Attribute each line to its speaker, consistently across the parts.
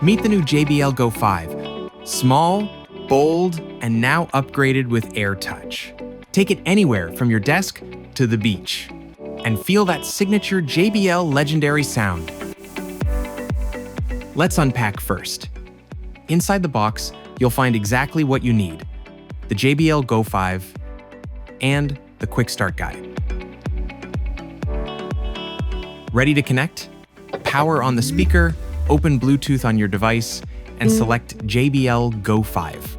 Speaker 1: Meet the new JBL Go 5. Small, bold, and now upgraded with AirTouch. Take it anywhere from your desk to the beach. And feel that signature JBL legendary sound. Let's unpack first. Inside the box, you'll find exactly what you need: the JBL Go 5 and the Quick Start Guide. Ready to connect? Power on the speaker, open Bluetooth on your device, and select JBL Go 5.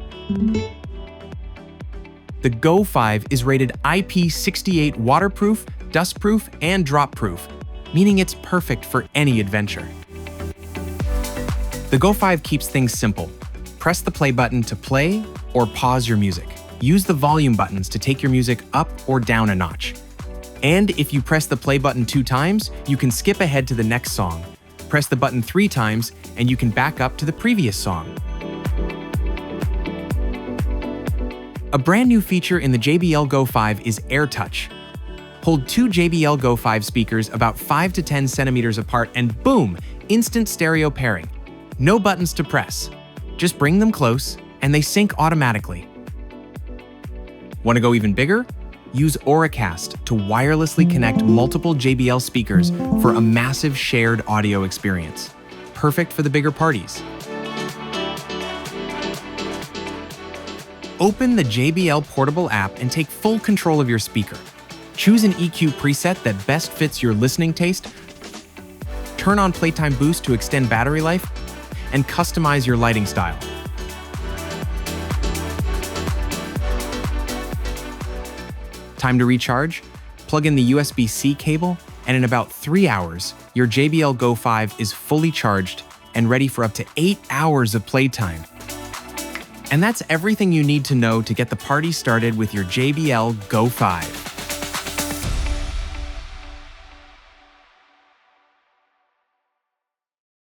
Speaker 1: The Go 5 is rated IP68 Waterproof, Dustproof, and Drop-Proof, meaning it's perfect for any adventure. The Go 5 keeps things simple. Press the play button to play or pause your music. Use the volume buttons to take your music up or down a notch. And if you press the play button 2 times, you can skip ahead to the next song. Press the button 3 times, and you can back up to the previous song. A brand new feature in the JBL Go 5 is AirTouch. Hold 2 JBL Go 5 speakers about 5 to 10 centimeters apart and boom, instant stereo pairing. No buttons to press. Just bring them close and they sync automatically. Want to go even bigger? Use Auracast to wirelessly connect multiple JBL speakers for a massive shared audio experience. Perfect for the bigger parties. Open the JBL Portable app and take full control of your speaker. Choose an EQ preset that best fits your listening taste. Turn on Playtime Boost to extend battery life, and customize your lighting style. Time to recharge? Plug in the USB-C cable, and in about 3 hours, your JBL Go 5 is fully charged and ready for up to 8 hours of playtime. And that's everything you need to know to get the party started with your JBL Go 5.